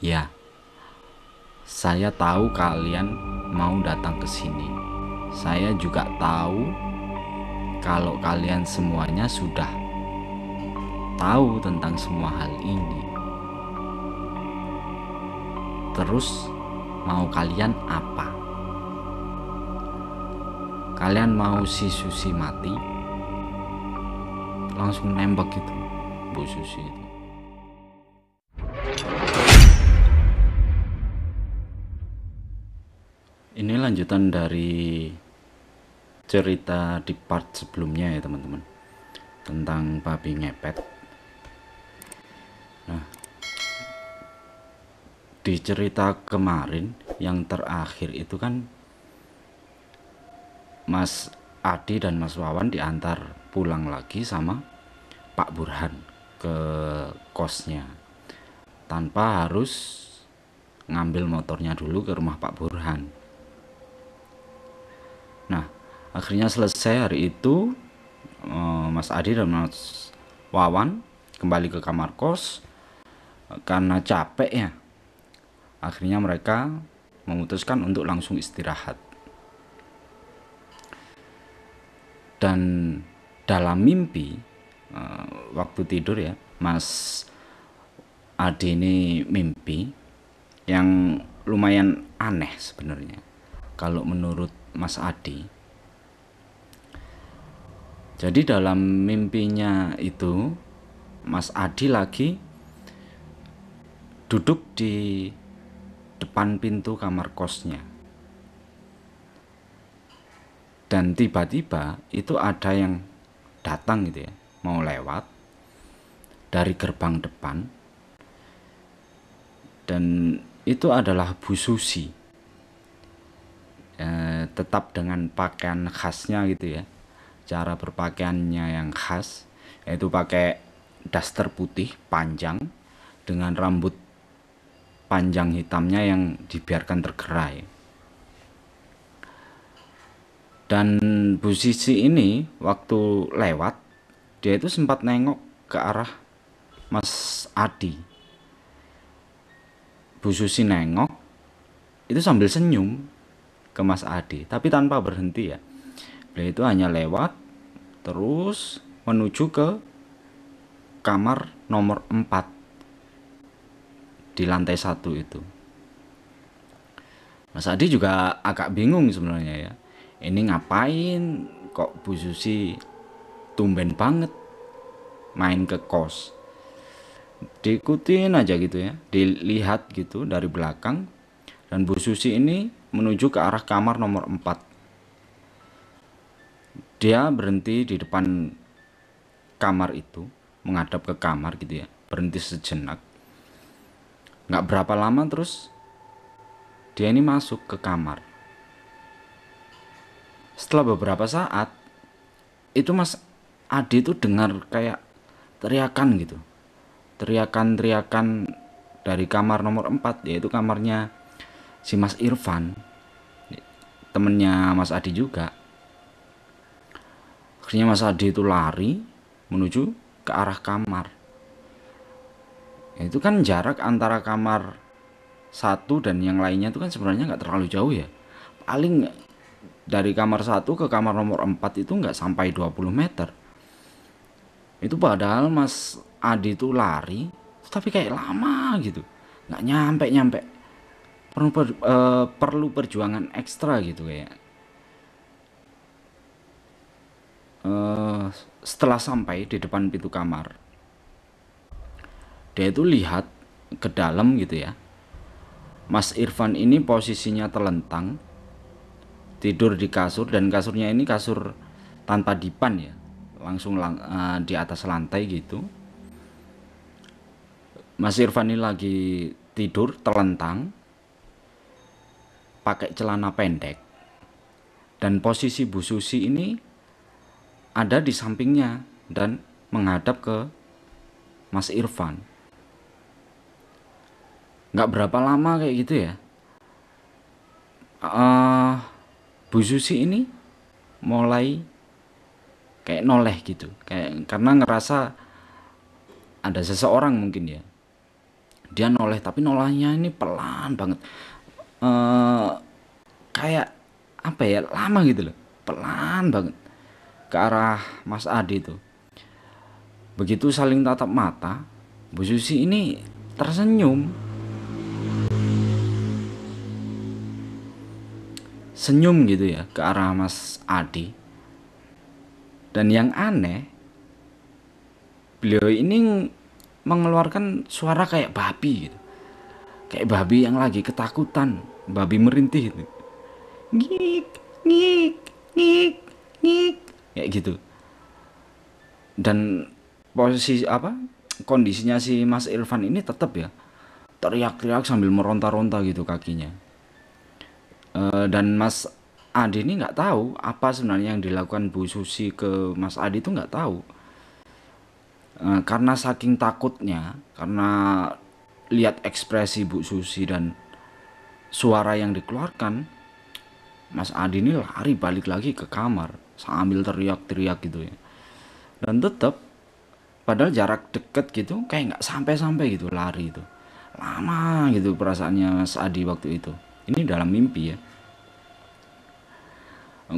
Ya, saya tahu kalian mau datang ke sini. Saya juga tahu kalau kalian semuanya sudah tahu tentang semua hal ini. Terus mau kalian apa? Kalian mau si Susi mati? Langsung nembak gitu, Bu Susi itu. Ini lanjutan dari cerita di part sebelumnya ya teman-teman, tentang babi ngepet. Nah, di cerita kemarin yang terakhir itu kan Mas Adi dan Mas Wawan diantar pulang lagi sama Pak Burhan ke kosnya tanpa harus ngambil motornya dulu ke rumah Pak Burhan. Nah, akhirnya selesai hari itu, Mas Adi dan Mas Wawan kembali ke kamar kos karena capek ya. Akhirnya mereka memutuskan untuk langsung istirahat. Dan dalam mimpi, waktu tidur ya, Mas Adi ini mimpi yang lumayan aneh sebenarnya. Kalau menurut Mas Adi, jadi dalam mimpinya itu Mas Adi lagi duduk di depan pintu kamar kosnya. Dan tiba-tiba itu ada yang datang gitu ya, mau lewat dari gerbang depan. Dan itu adalah Bu Susi. Tetap dengan pakaian khasnya gitu ya. Cara berpakaiannya yang khas, yaitu pakai daster putih panjang dengan rambut panjang hitamnya yang dibiarkan tergerai. Dan Bu Susi ini waktu lewat, dia itu sempat nengok ke arah Mas Adi. Bu Susi nengok itu sambil senyum ke Mas Adi, tapi tanpa berhenti ya. Beliau itu hanya lewat terus menuju ke kamar nomor 4 di lantai 1 itu. Mas Adi juga agak bingung sebenarnya ya. Ini ngapain kok Bu Susi tumben banget main ke kos. Diikutin aja gitu ya, dilihat gitu dari belakang. Dan Bu Susi ini menuju ke arah kamar nomor 4. Dia berhenti di depan kamar itu, menghadap ke kamar gitu ya, berhenti sejenak. Nggak berapa lama terus dia ini masuk ke kamar. Setelah beberapa saat itu Mas Adi itu dengar kayak teriakan gitu, teriakan-teriakan dari kamar nomor 4, yaitu kamarnya si Mas Irfan, temennya Mas Adi juga. Akhirnya Mas Adi itu lari menuju ke arah kamar. Itu kan jarak antara kamar satu dan yang lainnya itu kan sebenarnya nggak terlalu jauh ya. Paling dari kamar 1 ke kamar nomor 4 itu nggak sampai 20 meter. Itu padahal Mas Adi itu lari, tapi kayak lama gitu, nggak nyampe-nyampe. Perlu perjuangan ekstra gitu kayak. Setelah sampai di depan pintu kamar, dia itu lihat ke dalam gitu ya. Mas Irfan ini posisinya terlentang, tidur di kasur, dan kasurnya ini kasur tanpa dipan ya, langsung di atas lantai gitu. Mas Irfan ini lagi tidur terlentang, pakai celana pendek, dan posisi Bu Susi ini ada di sampingnya dan menghadap ke Mas Irfan. Nggak berapa lama kayak gitu ya, Bu Susi ini mulai kayak noleh gitu, kayak karena ngerasa ada seseorang mungkin ya Dia noleh, tapi nolahnya ini pelan banget. eh Kayak apa ya, lama gitu loh, pelan banget ke arah Mas Adi itu. Begitu saling tatap mata, Bu Susi ini tersenyum, senyum gitu ya ke arah Mas Adi. Dan yang aneh, beliau ini mengeluarkan suara kayak babi gitu. Kayak babi yang lagi ketakutan, babi merintih gitu. Ngik, ngik, ngik, ngik, kayak gitu. Dan posisi apa, kondisinya si Mas Irfan ini tetap ya teriak-teriak sambil meronta-ronta gitu kakinya. Dan Mas Adi ini nggak tahu apa sebenarnya yang dilakukan Bu Susi ke Mas Adi itu nggak tahu. Karena saking takutnya, karena lihat ekspresi Bu Susi dan suara yang dikeluarkan, Mas Adi ini lari balik lagi ke kamar sambil teriak-teriak gitu ya. Dan tetap, padahal jarak deket gitu, kayak nggak sampai-sampai gitu lari itu. Lama gitu perasaannya Mas Adi waktu itu. Ini dalam mimpi ya.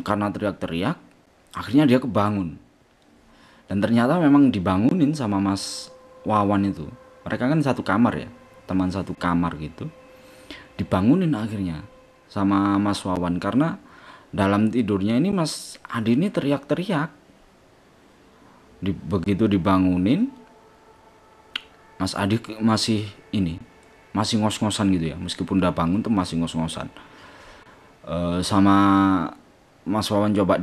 Karena teriak-teriak, akhirnya dia kebangun. Dan ternyata memang dibangunin sama Mas Wawan itu. Mereka kan satu kamar ya, teman satu kamar gitu. Dibangunin akhirnya sama Mas Wawan karena dalam tidurnya ini Mas Adi ini teriak-teriak. Begitu dibangunin, Mas Adi masih ini, masih ngos-ngosan gitu ya, meskipun udah bangun tuh masih ngos-ngosan. Sama Mas Wawan coba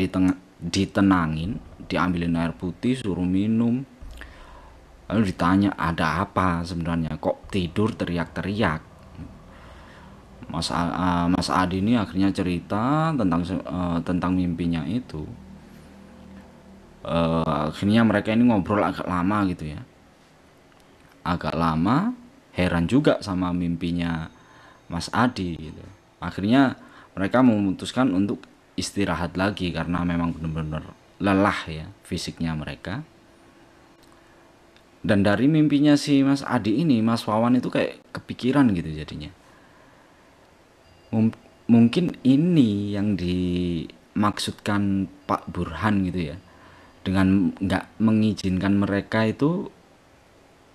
ditenangin, diambilin air putih, suruh minum. Lalu ditanya ada apa sebenarnya, kok tidur teriak-teriak. Mas Adi ini akhirnya cerita tentang mimpinya itu. Akhirnya mereka ini ngobrol agak lama gitu ya, agak lama, heran juga sama mimpinya Mas Adi gitu. Akhirnya mereka memutuskan untuk istirahat lagi karena memang benar-benar lelah ya fisiknya mereka. Dan dari mimpinya si Mas Adi ini, Mas Wawan itu kayak kepikiran gitu jadinya. Mungkin ini yang dimaksudkan Pak Burhan gitu ya, dengan nggak mengizinkan mereka itu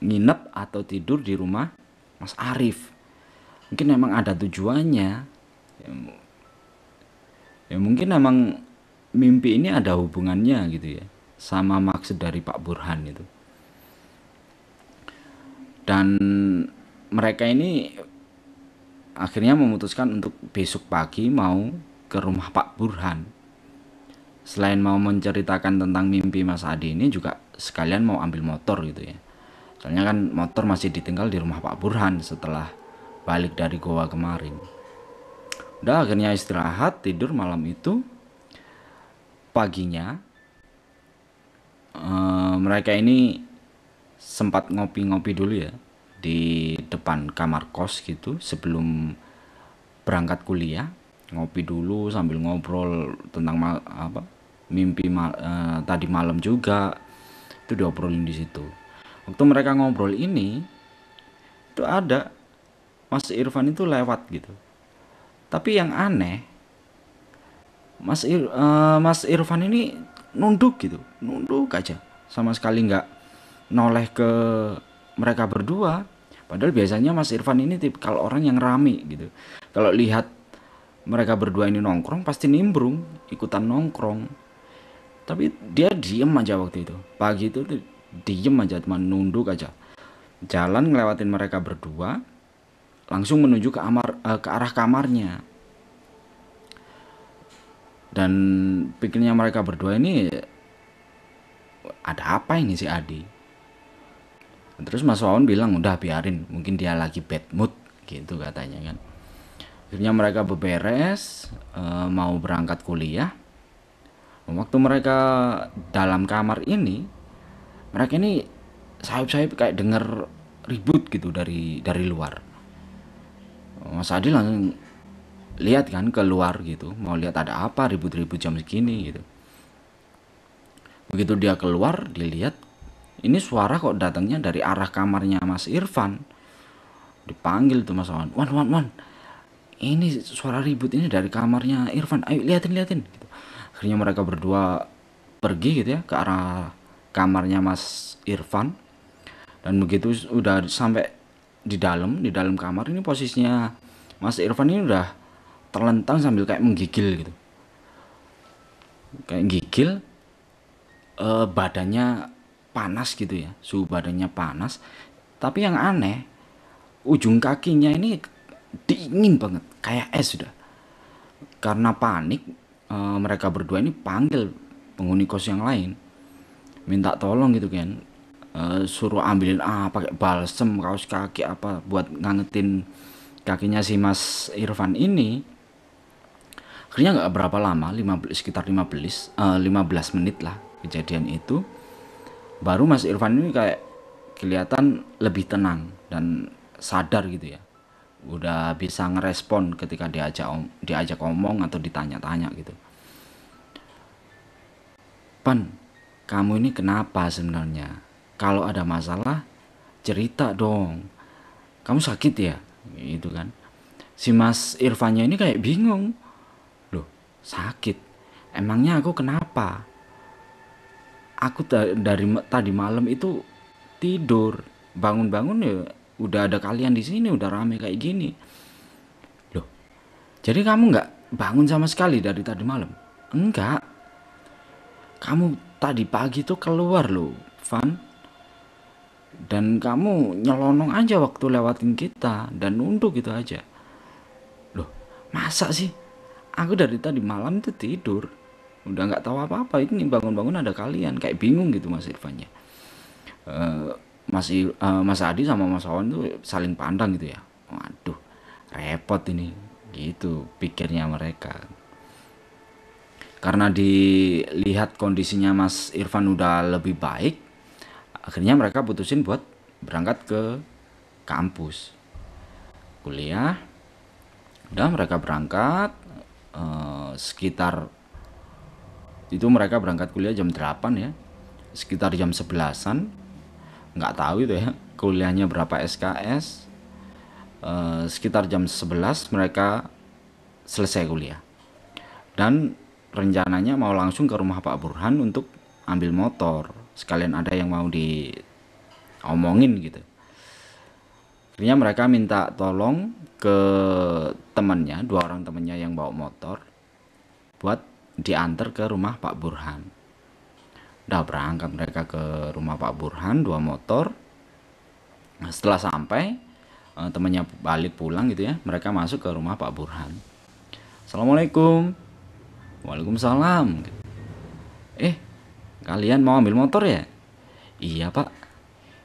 nginep atau tidur di rumah Mas Arif. Mungkin emang ada tujuannya ya, ya mungkin emang mimpi ini ada hubungannya gitu ya sama maksud dari Pak Burhan itu. Dan mereka ini akhirnya memutuskan untuk besok pagi mau ke rumah Pak Burhan. Selain mau menceritakan tentang mimpi Mas Adi ini, juga sekalian mau ambil motor gitu ya. Soalnya kan motor masih ditinggal di rumah Pak Burhan setelah balik dari Goa kemarin. Udah akhirnya istirahat, tidur malam itu. Paginya mereka ini sempat ngopi-ngopi dulu ya di depan kamar kos gitu sebelum berangkat kuliah. Ngopi dulu sambil ngobrol tentang mimpi tadi malam juga. Itu diobrolin di situ. Waktu mereka ngobrol ini, itu ada Mas Irfan itu lewat gitu. Tapi yang aneh, Mas Irfan ini nunduk gitu, nunduk aja, sama sekali nggak noleh ke mereka berdua. Padahal biasanya Mas Irfan ini tipikal orang yang rame gitu. Kalau lihat mereka berdua ini nongkrong, pasti nimbrung, ikutan nongkrong. Tapi dia diem aja waktu itu. Pagi itu diem aja, cuma nunduk aja. Jalan ngelewatin mereka berdua, langsung menuju ke arah kamarnya. Dan pikirnya mereka berdua ini, ada apa ini si Adi? Terus Mas Wawan bilang udah biarin, mungkin dia lagi bad mood gitu katanya kan. Akhirnya mereka beberes, mau berangkat kuliah. Waktu mereka dalam kamar ini, mereka ini sayup-sayup kayak denger ribut gitu dari luar. Mas Adi langsung lihat kan keluar gitu, mau lihat ada apa ribut-ribut jam segini gitu. Begitu dia keluar, dilihat ini suara kok datangnya dari arah kamarnya Mas Irfan. Dipanggil tuh Mas Wawan, "Wan, Wan, Wan, ini suara ribut ini dari kamarnya Irfan, ayo liatin, liatin," gitu. Akhirnya mereka berdua pergi gitu ya ke arah kamarnya Mas Irfan. Dan begitu udah sampai di dalam kamar ini, posisinya Mas Irfan ini udah terlentang sambil kayak menggigil gitu, kayak gigil. Badannya panas gitu ya, suhu badannya panas. Tapi yang aneh, ujung kakinya ini dingin banget kayak es sudah. Karena panik, mereka berdua ini panggil penghuni kos yang lain, minta tolong gitu kan. Suruh ambilin pakai balsem, kaos kaki apa buat ngangetin kakinya si Mas Irfan ini. Akhirnya nggak berapa lama, sekitar 15 menit lah kejadian itu, baru Mas Irfan ini kayak kelihatan lebih tenang dan sadar gitu ya. Udah bisa ngerespon ketika diajak ngomong atau ditanya-tanya gitu. "Pan, kamu ini kenapa sebenarnya? Kalau ada masalah cerita dong. Kamu sakit ya?" Gitu kan. Si Mas Irfannya ini kayak bingung. "Loh, sakit? Emangnya aku kenapa? Aku dari tadi malam itu tidur, bangun-bangun ya udah ada kalian di sini, udah rame kayak gini." "Loh, jadi kamu nggak bangun sama sekali dari tadi malam?" "Enggak, kamu tadi pagi tuh keluar loh, Van. Dan kamu nyelonong aja waktu lewatin kita dan nunduk gitu aja." "Loh, masa sih? Aku dari tadi malam tuh tidur, udah nggak tahu apa-apa. Ini bangun-bangun ada kalian." Kayak bingung gitu Mas Irfannya. Eh, Mas Adi sama Mas Awan tuh saling pandang gitu ya. Waduh, repot ini, gitu pikirnya mereka. Karena dilihat kondisinya Mas Irfan udah lebih baik, akhirnya mereka putusin buat berangkat ke kampus kuliah. Udah mereka berangkat, sekitar itu mereka berangkat kuliah jam 8 ya, sekitar jam 11-an, nggak tahu itu ya kuliahnya berapa SKS. Sekitar jam 11 mereka selesai kuliah, dan rencananya mau langsung ke rumah Pak Burhan untuk ambil motor, sekalian ada yang mau diomongin gitu. Akhirnya mereka minta tolong ke temannya, 2 orang temannya yang bawa motor, buat diantar ke rumah Pak Burhan. Udah berangkat mereka ke rumah Pak Burhan, 2 motor. Nah, setelah sampai, temannya balik pulang gitu ya, mereka masuk ke rumah Pak Burhan. "Assalamualaikum." "Waalaikumsalam." "Eh, kalian mau ambil motor ya?" "Iya Pak,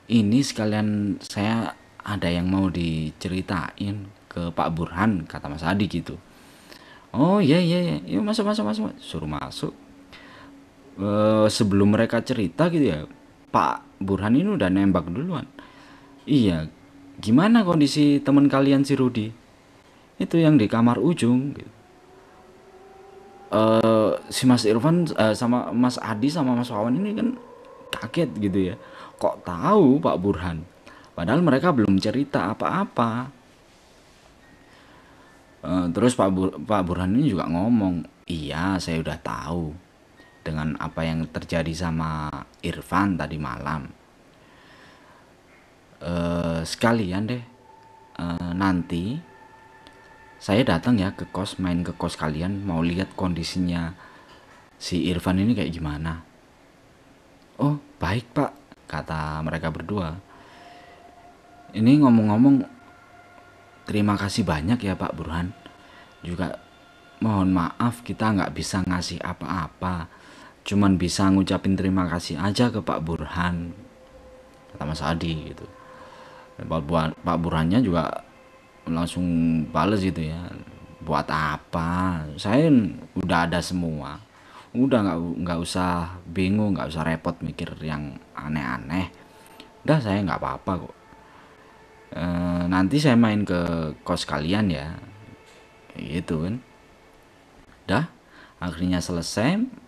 ini sekalian saya ada yang mau diceritain ke Pak Burhan," kata Mas Adi gitu. "Oh iya, iya, iya, yuk masuk, masuk, masuk." Suruh masuk. Sebelum mereka cerita gitu ya, Pak Burhan ini udah nembak duluan. "Iya, gimana kondisi teman kalian si Rudi? Itu yang di kamar ujung gitu." Si Mas Irfan, sama Mas Adi sama Mas Wawan ini kan kaget gitu ya. Kok tahu Pak Burhan? Padahal mereka belum cerita apa-apa. Terus Pak Burhan ini juga ngomong, "Iya, saya udah tahu dengan apa yang terjadi sama Irfan tadi malam. Sekalian deh, nanti saya datang ya ke kos, main ke kos kalian, mau lihat kondisinya si Irfan ini kayak gimana." "Oh, baik Pak," kata mereka berdua. "Ini ngomong-ngomong, terima kasih banyak ya Pak Burhan. Juga mohon maaf kita nggak bisa ngasih apa-apa. Cuman bisa ngucapin terima kasih aja ke Pak Burhan," kata Mas Adi gitu. Pak Burhannya juga langsung bales gitu ya. "Buat apa? Saya udah ada semua. Udah nggak usah bingung, nggak usah repot mikir yang aneh-aneh. Udah saya nggak apa-apa kok. Nanti saya main ke kos kalian ya." Gitu kan. Dah, akhirnya selesai.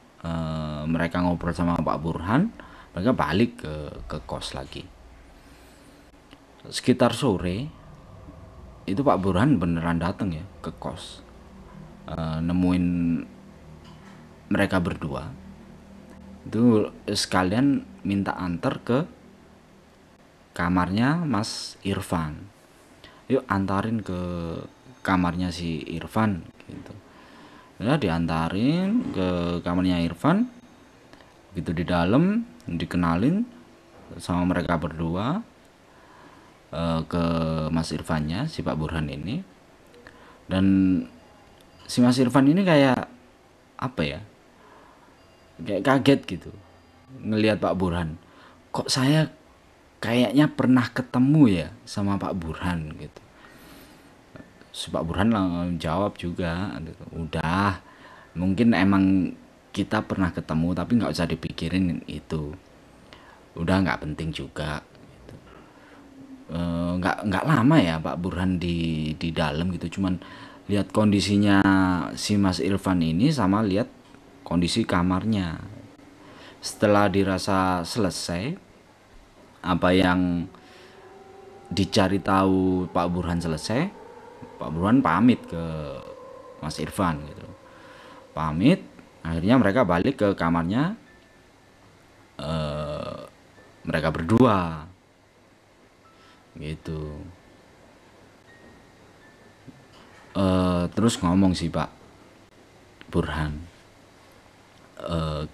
Mereka ngobrol sama Pak Burhan, mereka balik ke kos lagi. Sekitar sore, itu Pak Burhan beneran datang ya ke kos, nemuin mereka berdua. Itu sekalian minta antar ke kamarnya Mas Irfan. Yuk antarin ke kamarnya si Irfan gitu. Ya diantarin ke kamarnya Irfan. Gitu di dalam dikenalin sama mereka berdua, ke Mas Irfannya si Pak Burhan ini. Dan si Mas Irfan ini kayak apa ya, kayak kaget gitu ngelihat Pak Burhan. Kok saya kayaknya pernah ketemu ya sama Pak Burhan gitu. Si Pak Burhan langsung jawab juga gitu, udah mungkin emang kita pernah ketemu tapi nggak usah dipikirin itu, udah nggak penting juga. Nggak lama ya Pak Burhan di dalam gitu, cuman lihat kondisinya si Mas Irfan ini sama lihat kondisi kamarnya. Setelah dirasa selesai apa yang dicari tahu Pak Burhan selesai, Pak Burhan pamit ke Mas Irfan gitu, pamit. Akhirnya mereka balik ke kamarnya, mereka berdua gitu. Terus ngomong sih Pak Burhan,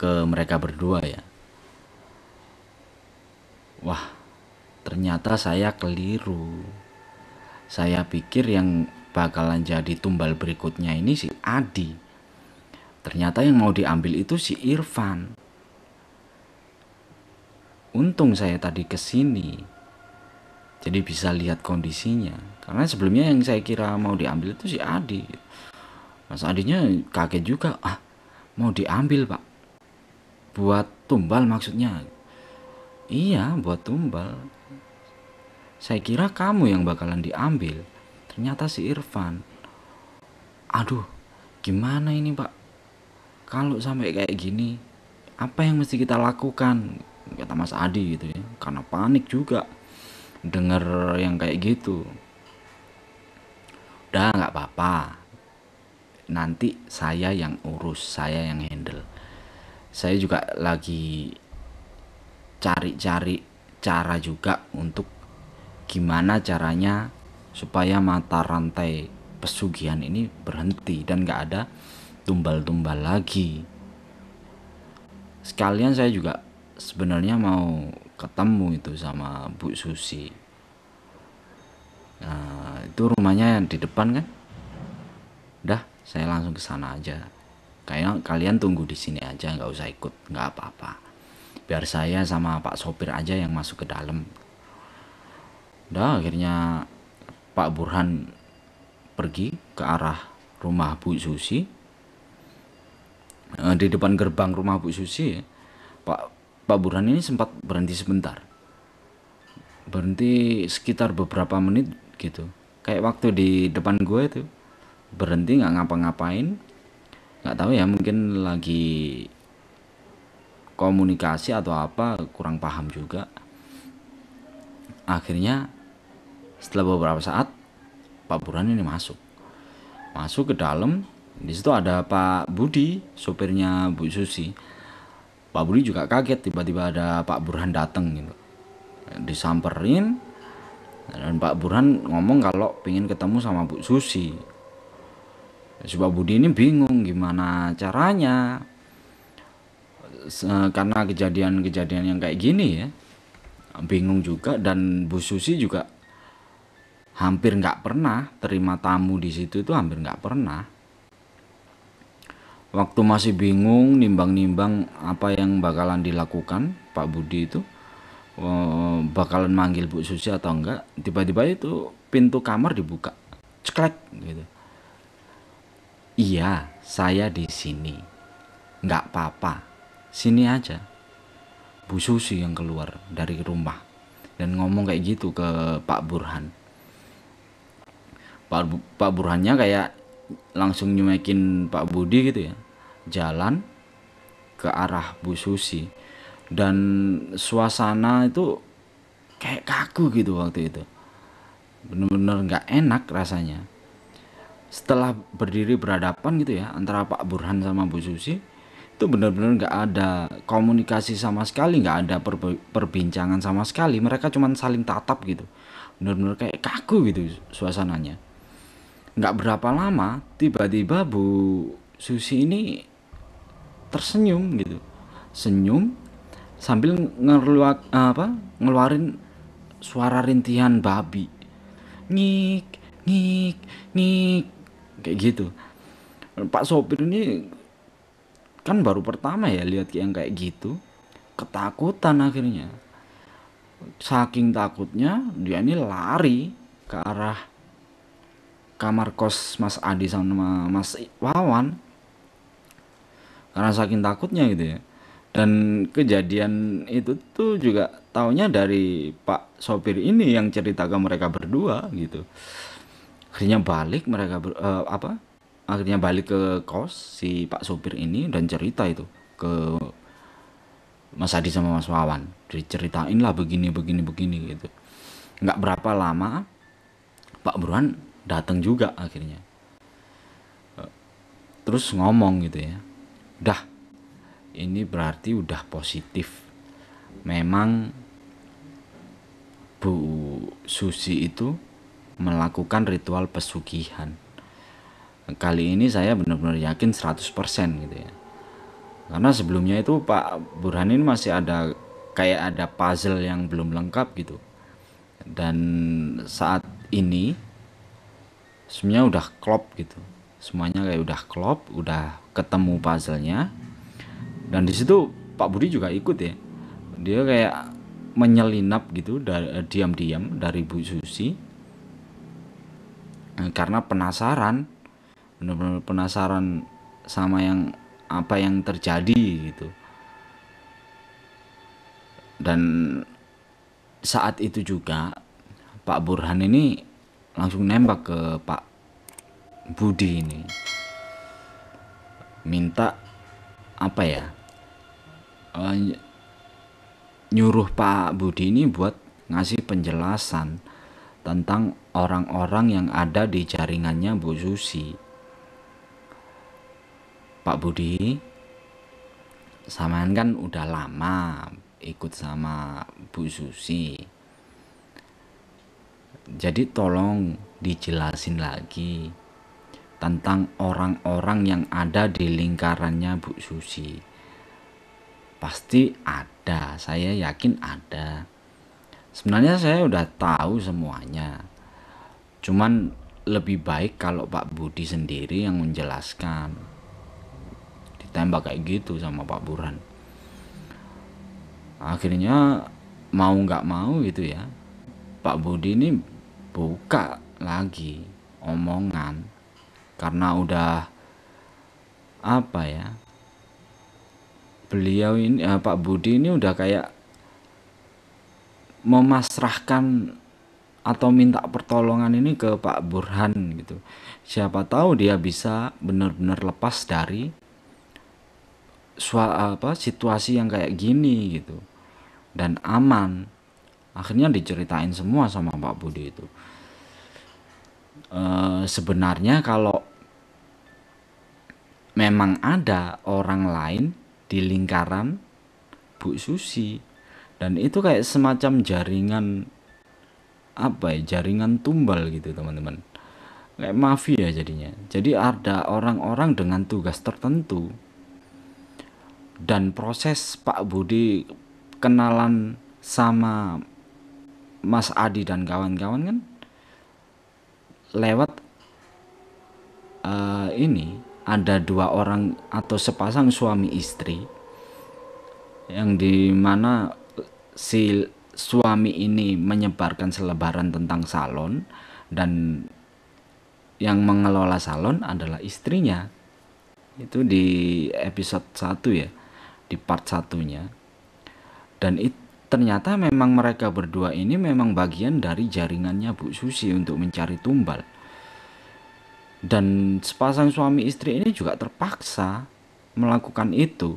ke mereka berdua ya, wah ternyata saya keliru. Saya pikir yang bakalan jadi tumbal berikutnya ini si Adi, ternyata yang mau diambil itu si Irfan. Untung saya tadi kesini jadi bisa lihat kondisinya, karena sebelumnya yang saya kira mau diambil itu si Adi. Mas Adinya kaget juga, ah mau diambil Pak, buat tumbal maksudnya? Iya buat tumbal, saya kira kamu yang bakalan diambil, ternyata si Irfan. Aduh gimana ini Pak, kalau sampai kayak gini apa yang mesti kita lakukan, kata Mas Adi gitu ya, karena panik juga denger yang kayak gitu. Udah nggak apa-apa, nanti saya yang urus, saya yang handle. Saya juga lagi cari-cari cara juga untuk gimana caranya supaya mata rantai pesugihan ini berhenti dan nggak ada tumbal-tumbal lagi. Sekalian saya juga sebenarnya mau ketemu itu sama Bu Susi. Nah, itu rumahnya di depan kan. Udah, saya langsung ke sana aja. Kayak kalian tunggu di sini aja, nggak usah ikut, nggak apa-apa. Biar saya sama Pak sopir aja yang masuk ke dalam. Udah, akhirnya Pak Burhan pergi ke arah rumah Bu Susi. Di depan gerbang rumah Bu Susi, Pak Pak Burhan ini sempat berhenti sebentar, berhenti sekitar beberapa menit gitu, kayak waktu di depan gue itu berhenti nggak ngapa-ngapain. Nggak tahu ya, mungkin lagi komunikasi atau apa, kurang paham juga. Akhirnya setelah beberapa saat Pak Burhan ini masuk ke dalam. Di situ ada Pak Budi, sopirnya Bu Susi. Pak Budi juga kaget tiba-tiba ada Pak Burhan datang gitu, disamperin. Dan Pak Burhan ngomong kalau pengen ketemu sama Bu Susi. Si Pak Budi ini bingung gimana caranya, karena kejadian-kejadian yang kayak gini ya, bingung juga. Dan Bu Susi juga hampir nggak pernah terima tamu di situ, itu hampir nggak pernah. Waktu masih bingung nimbang-nimbang apa yang bakalan dilakukan, Pak Budi itu bakalan manggil Bu Susi atau enggak, tiba-tiba itu pintu kamar dibuka, ceklek gitu. Iya, saya di sini, nggak apa-apa, sini aja. Bu Susi yang keluar dari rumah dan ngomong kayak gitu ke Pak Burhan. Pak Burhannya kayak langsung nyumekin Pak Budi gitu ya, jalan ke arah Bu Susi. Dan suasana itu kayak kaku gitu waktu itu. bener-bener nggak enak rasanya. Setelah berdiri berhadapan gitu ya antara Pak Burhan sama Bu Susi, itu benar-benar nggak ada komunikasi sama sekali, nggak ada perbincangan sama sekali. Mereka cuman saling tatap gitu, benar-benar kayak kaku gitu suasananya. Nggak berapa lama tiba-tiba Bu Susi ini tersenyum gitu, senyum sambil ngeluarin suara rintihan babi, ngik ngik ngik, kayak gitu. Pak sopir ini kan baru pertama ya lihat yang kayak gitu, ketakutan akhirnya. Saking takutnya dia ini lari ke arah kamar kos Mas Adi sama Mas Wawan, karena saking takutnya gitu ya. Dan kejadian itu tuh juga taunya dari Pak sopir ini yang cerita ke mereka berdua gitu. Akhirnya balik mereka akhirnya balik ke kos si Pak sopir ini dan cerita itu ke Mas Adi sama Mas Wawan, diceritain lah begini begini begini gitu. Nggak berapa lama Pak Burhan datang juga akhirnya, terus ngomong gitu ya, dah ini berarti udah positif, memang Bu Susi itu melakukan ritual pesugihan. Kali ini saya benar-benar yakin 100% gitu ya. Karena sebelumnya itu Pak Burhan ini masih ada kayak ada puzzle yang belum lengkap gitu. Dan saat ini semuanya udah klop gitu. Semuanya kayak udah klop, udah ketemu puzzle-nya. Dan di situ Pak Budi juga ikut ya. Dia kayak menyelinap gitu diam-diam dari Bu Susi, karena penasaran, benar-benar penasaran sama yang apa yang terjadi gitu. Dan saat itu juga Pak Burhan ini langsung nembak ke Pak Budi ini, minta apa ya, nyuruh Pak Budi ini buat ngasih penjelasan tentang orang-orang yang ada di jaringannya Bu Susi. Pak Budi, samaan kan udah lama ikut sama Bu Susi, jadi tolong dijelasin lagi tentang orang-orang yang ada di lingkarannya Bu Susi. Pasti ada, saya yakin ada. Sebenarnya saya udah tahu semuanya, cuman lebih baik kalau Pak Budi sendiri yang menjelaskan. Ditembak kayak gitu sama Pak Burhan. Akhirnya mau nggak mau gitu ya, Pak Budi ini buka lagi omongan, karena udah apa ya, beliau ini Pak Budi ini udah kayak memasrahkan atau minta pertolongan ini ke Pak Burhan gitu. Siapa tahu dia bisa benar-benar lepas dari situasi yang kayak gini gitu dan aman. Akhirnya diceritain semua sama Pak Budi itu. Sebenarnya kalau memang ada orang lain di lingkaran Bu Susi, dan itu kayak semacam jaringan apa ya, jaringan tumbal gitu teman-teman, kayak mafia jadinya. Jadi ada orang-orang dengan tugas tertentu, dan proses Pak Budi kenalan sama Mas Adi dan kawan-kawan kan lewat ini, ada dua orang atau sepasang suami istri yang dimana si suami ini menyebarkan selebaran tentang salon, dan yang mengelola salon adalah istrinya. Itu di episode 1 ya, di part satunya. Dan ternyata memang mereka berdua ini memang bagian dari jaringannya Bu Susi untuk mencari tumbal. Dan sepasang suami istri ini juga terpaksa melakukan itu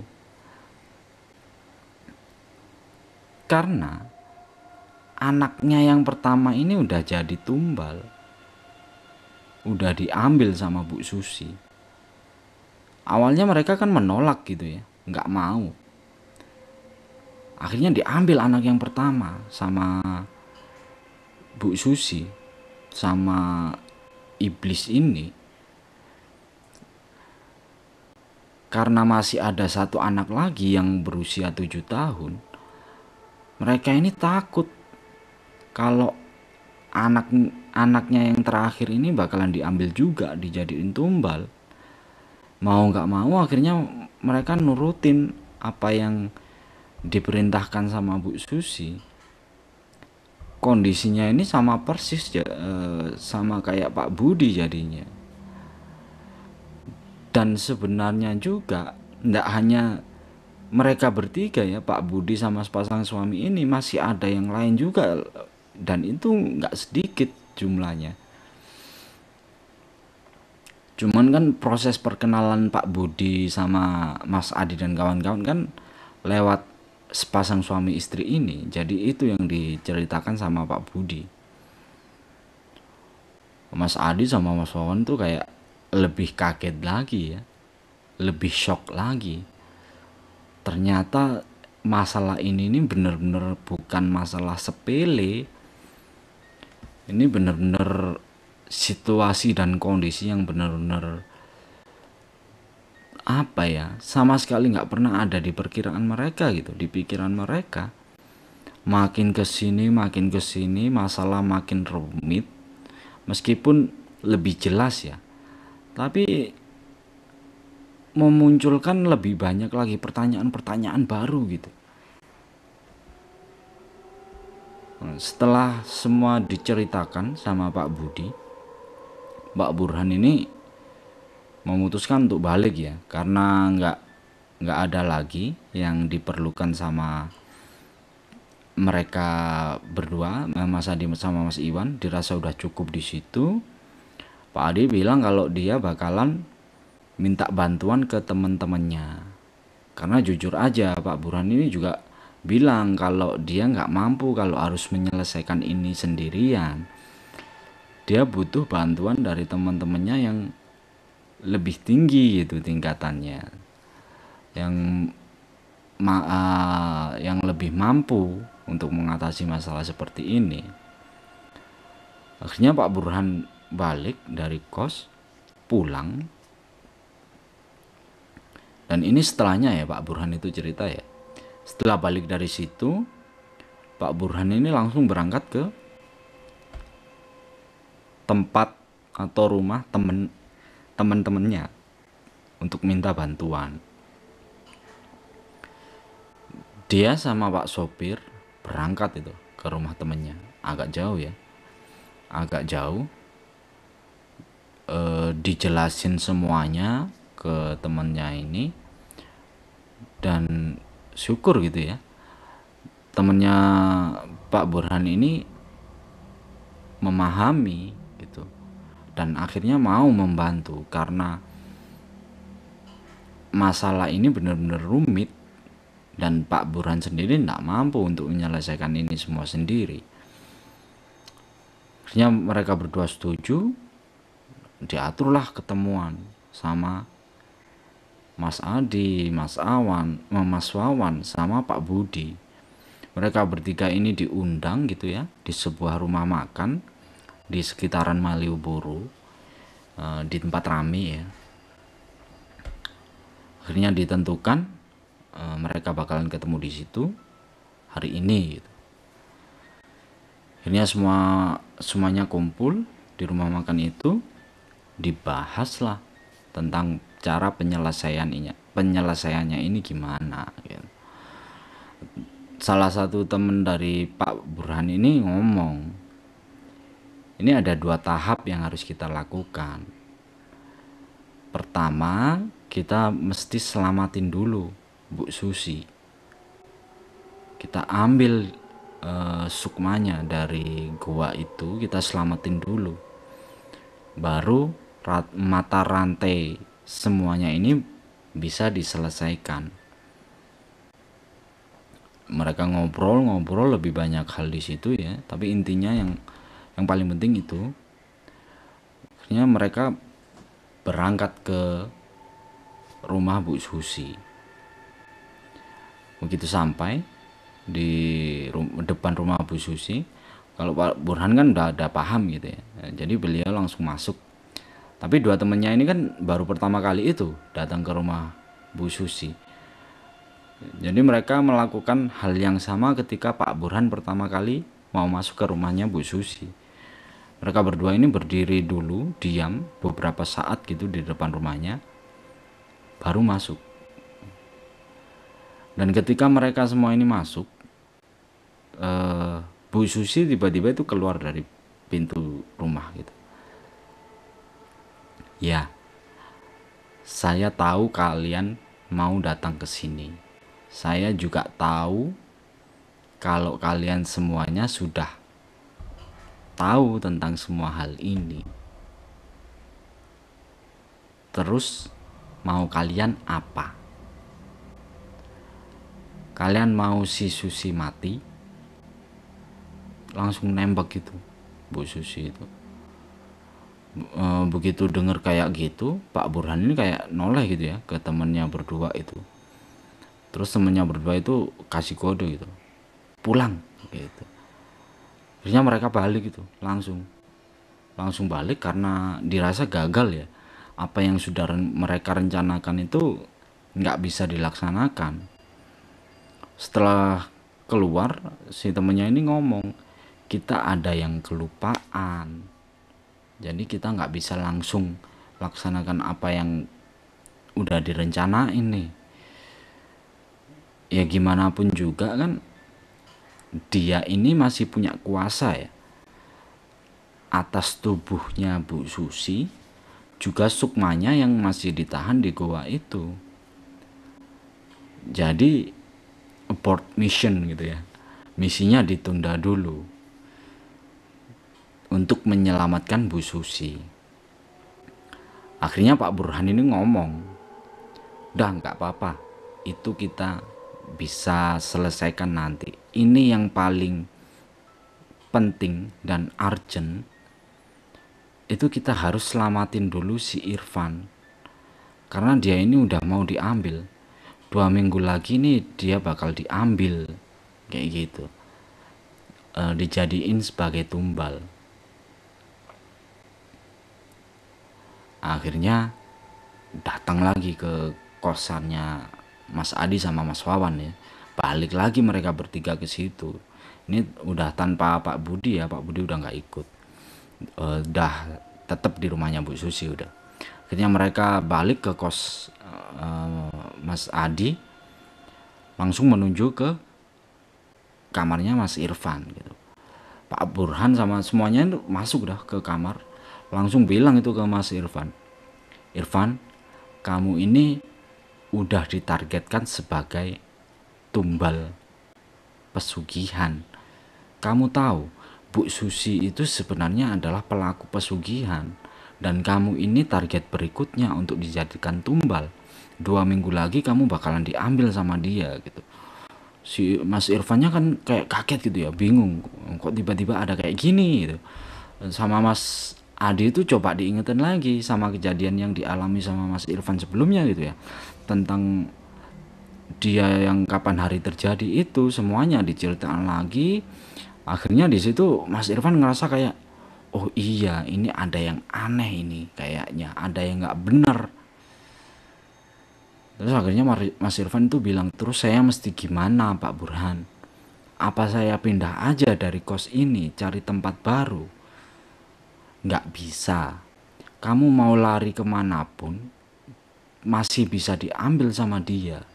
karena anaknya yang pertama ini udah jadi tumbal, udah diambil sama Bu Susi. Awalnya mereka kan menolak gitu ya, nggak mau. Akhirnya diambil anak yang pertama sama Bu Susi, sama iblis ini. Karena masih ada satu anak lagi yang berusia 7 tahun, mereka ini takut kalau anaknya yang terakhir ini bakalan diambil juga, dijadiin tumbal. Mau nggak mau akhirnya mereka nurutin apa yang diperintahkan sama Bu Susi. Kondisinya ini sama persis ya, sama kayak Pak Budi jadinya. Dan sebenarnya juga ndak hanya mereka bertiga ya, Pak Budi sama sepasang suami ini, masih ada yang lain juga, dan itu nggak sedikit jumlahnya. Cuman kan proses perkenalan Pak Budi sama Mas Adi dan kawan-kawan kan lewat sepasang suami istri ini. Jadi itu yang diceritakan sama Pak Budi. Mas Adi sama Mas Wawan tuh kayak lebih kaget lagi ya, lebih shock lagi. Ternyata masalah ini bener-bener bukan masalah sepele. Ini bener-bener situasi dan kondisi yang bener-bener apa ya, sama sekali nggak pernah ada di perkiraan mereka gitu, di pikiran mereka. Makin kesini masalah makin rumit, meskipun lebih jelas ya, tapi memunculkan lebih banyak lagi pertanyaan-pertanyaan baru gitu. Setelah semua diceritakan sama Pak Budi, Pak Burhan ini memutuskan untuk balik ya, karena nggak ada lagi yang diperlukan sama mereka berdua, Mas Adi sama Mas Iwan. Dirasa udah cukup di situ. Pak Adi bilang kalau dia bakalan minta bantuan ke teman-temannya, karena jujur aja Pak Burhan ini juga bilang kalau dia nggak mampu kalau harus menyelesaikan ini sendirian. Dia butuh bantuan dari teman-temannya yang lebih tinggi gitu tingkatannya, yang yang lebih mampu untuk mengatasi masalah seperti ini. Akhirnya Pak Burhan balik dari kos, pulang. Dan ini setelahnya ya, Pak Burhan itu cerita ya. Setelah balik dari situ, Pak Burhan ini langsung berangkat ke tempat atau rumah teman-temannya untuk minta bantuan. Dia sama Pak sopir berangkat itu ke rumah temannya, agak jauh ya, agak jauh. Dijelasin semuanya ke temannya ini, dan syukur gitu ya, temennya Pak Burhan ini memahami gitu, dan akhirnya mau membantu karena masalah ini benar-benar rumit dan Pak Burhan sendiri tidak mampu untuk menyelesaikan ini semua sendiri. Akhirnya mereka berdua setuju, diaturlah ketemuan sama Mas Adi, Mas Wawan, sama Pak Budi. Mereka bertiga ini diundang gitu ya, di sebuah rumah makan di sekitaran Malioboro, di tempat rame ya. Akhirnya ditentukan mereka bakalan ketemu di situ hari ini gitu. Akhirnya semuanya kumpul di rumah makan itu, dibahaslah tentang cara penyelesaiannya ini gimana gitu. Salah satu temen dari Pak Burhan ini ngomong, ini ada 2 tahap yang harus kita lakukan. Pertama, kita mesti selamatin dulu Bu Susi. Kita ambil sukmanya dari gua itu, kita selamatin dulu. Baru mata rantai semuanya ini bisa diselesaikan. mereka ngobrol lebih banyak hal di situ ya, tapi intinya yang paling penting itu akhirnya mereka berangkat ke rumah Bu Susi. Begitu sampai di depan rumah Bu Susi, kalau Pak Burhan kan udah ada paham gitu ya, jadi beliau langsung masuk. Tapi dua temennya ini kan baru pertama kali itu datang ke rumah Bu Susi. Jadi mereka melakukan hal yang sama ketika Pak Burhan pertama kali mau masuk ke rumahnya Bu Susi. Mereka berdua ini berdiri dulu, diam beberapa saat gitu di depan rumahnya, baru masuk. Dan ketika mereka semua ini masuk, Bu Susi tiba-tiba itu keluar dari pintu rumah gitu. Ya, saya tahu kalian mau datang ke sini. Saya juga tahu kalau kalian semuanya sudah tahu tentang semua hal ini. Terus mau kalian apa? Kalian mau si Susi mati? Langsung nembak gitu Bu Susi itu. Begitu denger kayak gitu, Pak Burhan ini kayak noleh gitu ya ke temennya berdua itu. Terus temennya berdua itu kasih kode gitu, pulang gitu. Akhirnya mereka balik gitu, langsung balik karena dirasa gagal ya. Apa yang sudah mereka rencanakan itu nggak bisa dilaksanakan. Setelah keluar, si temennya ini ngomong, kita ada yang kelupaan. Jadi kita nggak bisa langsung laksanakan apa yang udah direncanain nih. Ya gimana pun juga kan dia ini masih punya kuasa ya atas tubuhnya Bu Susi, juga sukmanya yang masih ditahan di goa itu. Jadi abort mission gitu ya, misinya ditunda dulu untuk menyelamatkan Bu Susi. Akhirnya Pak Burhan ini ngomong, udah nggak apa-apa, itu kita bisa selesaikan nanti. Ini yang paling penting dan urgent, itu kita harus selamatin dulu si Irfan, karena dia ini udah mau diambil. 2 minggu lagi nih dia bakal diambil kayak gitu, dijadiin sebagai tumbal. Akhirnya datang lagi ke kosannya Mas Adi sama Mas Wawan ya. Balik lagi mereka bertiga ke situ. Ini udah tanpa Pak Budi ya, Pak Budi udah nggak ikut. Udah tetap di rumahnya Bu Susi udah. Akhirnya mereka balik ke kos Mas Adi, langsung menuju ke kamarnya Mas Irfan gitu. Pak Burhan sama semuanya itu masuk dah ke kamar, langsung bilang itu ke Mas Irfan, Irfan, kamu ini udah ditargetkan sebagai tumbal pesugihan. Kamu tahu Bu Susi itu sebenarnya adalah pelaku pesugihan, dan kamu ini target berikutnya untuk dijadikan tumbal. 2 minggu lagi kamu bakalan diambil sama dia gitu. Si Mas Irfannya kan kayak kaget gitu ya, bingung kok tiba-tiba ada kayak gini gitu. Sama Mas Adi itu coba diingetin lagi sama kejadian yang dialami sama Mas Irfan sebelumnya gitu ya, tentang dia yang kapan hari terjadi itu semuanya diceritakan lagi. Akhirnya di situ Mas Irfan ngerasa kayak, oh iya ini ada yang aneh ini, kayaknya ada yang nggak benar. Terus akhirnya Mas Irfan itu bilang, terus saya mesti gimana Pak Burhan? Apa saya pindah aja dari kos ini cari tempat baru? Nggak bisa. Kamu mau lari kemanapun masih bisa diambil sama dia.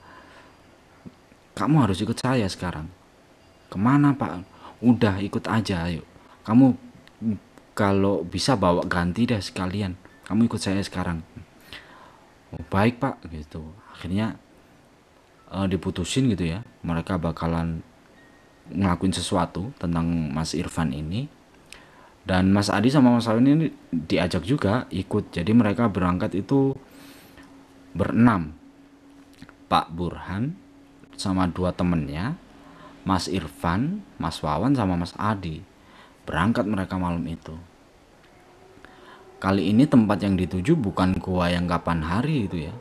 Kamu harus ikut saya sekarang. Kemana Pak? Udah ikut aja ayo. Kamu kalau bisa bawa ganti deh sekalian. Kamu ikut saya sekarang. Oh, baik Pak gitu. Akhirnya diputusin gitu ya, mereka bakalan ngelakuin sesuatu tentang Mas Irfan ini. Dan Mas Adi sama Mas Alwin ini diajak juga ikut. Jadi mereka berangkat itu berenam, Pak Burhan sama 2 temennya, Mas Irfan, Mas Wawan sama Mas Adi. Berangkat mereka malam itu. Kali ini tempat yang dituju bukan gua yang kapan hari itu ya.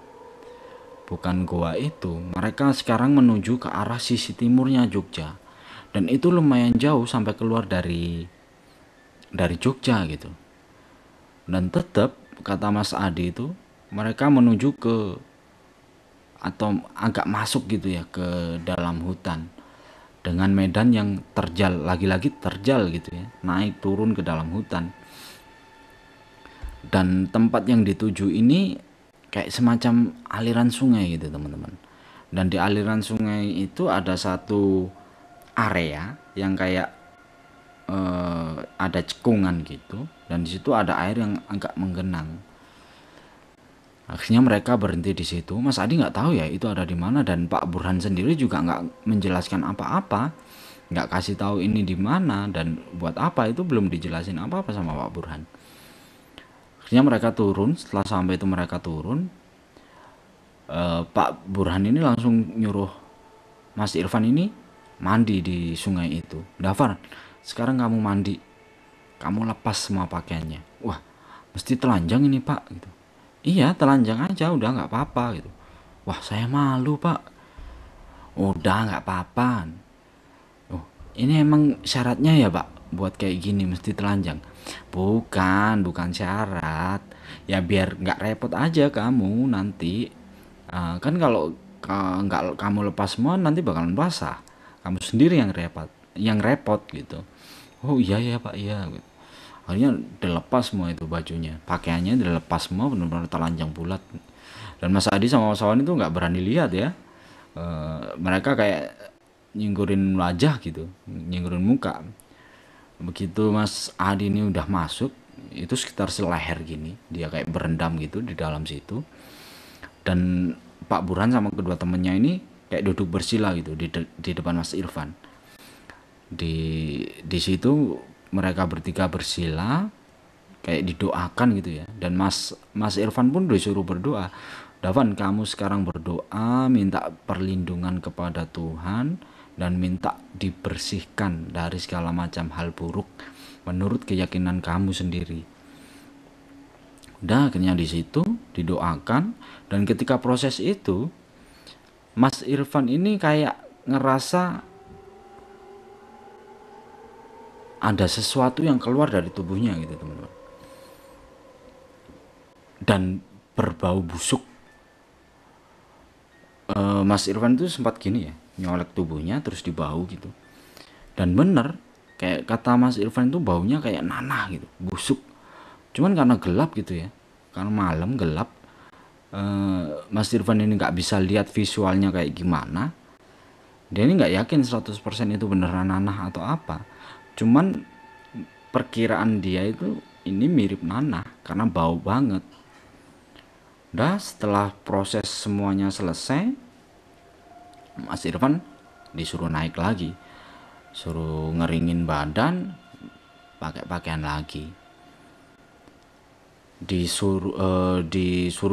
Bukan gua itu. Mereka sekarang menuju ke arah sisi timurnya Jogja. Dan itu lumayan jauh sampai keluar dari Jogja gitu. Dan tetap kata Mas Adi itu mereka menuju ke atau agak masuk gitu ya ke dalam hutan dengan medan yang terjal, lagi-lagi terjal gitu ya, naik turun ke dalam hutan. Dan tempat yang dituju ini kayak semacam aliran sungai gitu teman-teman. Dan di aliran sungai itu ada satu area yang kayak ada cekungan gitu, dan di situ ada air yang agak menggenang. Akhirnya mereka berhenti di situ. Mas Adi nggak tahu ya itu ada di mana, dan Pak Burhan sendiri juga nggak menjelaskan apa-apa, nggak kasih tahu ini di mana dan buat apa, itu belum dijelasin apa-apa sama Pak Burhan. Akhirnya mereka turun. Setelah sampai itu mereka turun, Pak Burhan ini langsung nyuruh Mas Irfan ini mandi di sungai itu. Dafar, sekarang kamu mandi, kamu lepas semua pakaiannya. Wah, mesti telanjang ini Pak gitu. Iya telanjang aja udah nggak apa-apa gitu. Wah saya malu Pak. Udah nggak apa-apa. Oh ini emang syaratnya ya Pak buat kayak gini mesti telanjang? Bukan syarat. Ya biar nggak repot aja kamu nanti. Kan kalau nggak kamu lepas semua nanti bakalan basah. Kamu sendiri yang repot gitu. Oh iya ya Pak iya. Akhirnya dilepas semua itu bajunya, pakaiannya dilepas semua, benar-benar telanjang bulat. Dan Mas Adi sama Mas Wawan itu nggak berani lihat ya. Mereka kayak nyinggurin wajah gitu, nyinggurin muka. Begitu Mas Adi ini udah masuk, itu sekitar seleher gini, dia kayak berendam gitu di dalam situ. Dan Pak Burhan sama kedua temennya ini kayak duduk bersila gitu di depan Mas Irfan. Di situ mereka bertiga bersila kayak didoakan gitu ya. Dan Mas Irfan pun disuruh berdoa. Davan, kamu sekarang berdoa minta perlindungan kepada Tuhan dan minta dibersihkan dari segala macam hal buruk menurut keyakinan kamu sendiri. Udah akhirnya di situ didoakan. Dan ketika proses itu Mas Irfan ini kayak ngerasa ada sesuatu yang keluar dari tubuhnya gitu teman-teman, dan berbau busuk. Mas Irfan itu sempat gini ya, nyolek tubuhnya terus dibau gitu. Dan bener kayak kata Mas Irfan itu baunya kayak nanah gitu, busuk. Cuman karena gelap gitu ya, karena malam gelap, Mas Irfan ini nggak bisa lihat visualnya kayak gimana. Dia ini nggak yakin 100% itu beneran nanah atau apa. Cuman perkiraan dia itu ini mirip nanah karena bau banget. Udah setelah proses semuanya selesai, Mas Irfan disuruh naik lagi, suruh ngeringin badan, pakai pakaian lagi, disuruh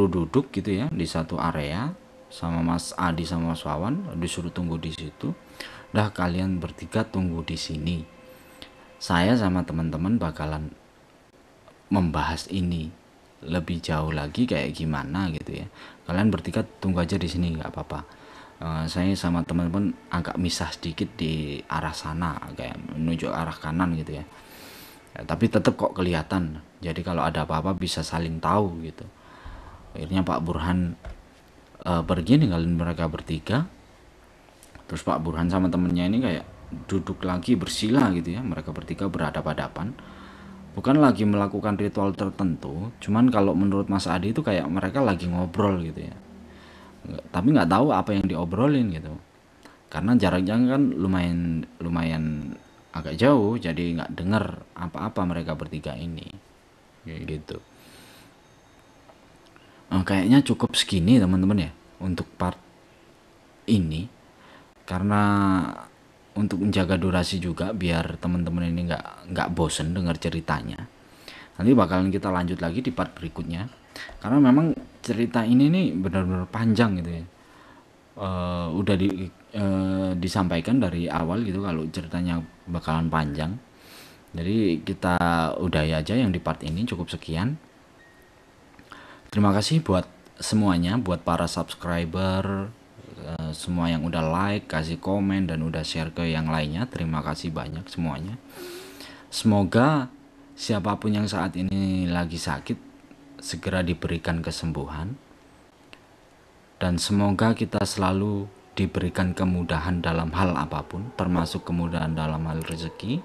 duduk gitu ya di satu area sama Mas Adi sama Mas Wawan, disuruh tunggu di situ. Udah kalian bertiga tunggu di sini, saya sama teman-teman bakalan membahas ini lebih jauh lagi kayak gimana gitu ya. Kalian bertiga tunggu aja di sini nggak apa-apa. Saya sama teman-teman agak misah sedikit di arah sana, kayak menuju arah kanan gitu ya. Tapi tetap kok kelihatan. Jadi kalau ada apa-apa bisa saling tahu gitu. Akhirnya Pak Burhan pergi ninggalin mereka bertiga. Terus Pak Burhan sama temennya ini kayak duduk lagi bersila gitu ya. Mereka bertiga berhadapan-hadapan. Bukan lagi melakukan ritual tertentu, cuman kalau menurut Mas Adi itu kayak mereka lagi ngobrol gitu ya. Tapi nggak tahu apa yang diobrolin gitu. Karena jaraknya kan lumayan agak jauh, jadi nggak dengar apa-apa mereka bertiga ini. Gitu. Kayaknya cukup segini teman-teman ya untuk part ini. Karena untuk menjaga durasi juga biar teman-teman ini nggak bosen dengar ceritanya. Nanti bakalan kita lanjut lagi di part berikutnya. Karena memang cerita ini nih benar-benar panjang gitu ya. disampaikan dari awal gitu kalau ceritanya bakalan panjang. Jadi kita udahi aja yang di part ini, cukup sekian. Terima kasih buat semuanya, buat para subscriber, semua yang udah like, kasih komen, dan udah share ke yang lainnya. Terima kasih banyak semuanya. Semoga siapapun yang saat ini lagi sakit segera diberikan kesembuhan. Dan semoga kita selalu diberikan kemudahan dalam hal apapun, termasuk kemudahan dalam hal rezeki.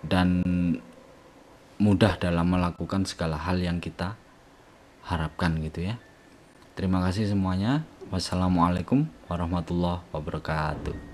Dan mudah dalam melakukan segala hal yang kita harapkan gitu ya. Terima kasih semuanya. Wassalamualaikum warahmatullahi wabarakatuh.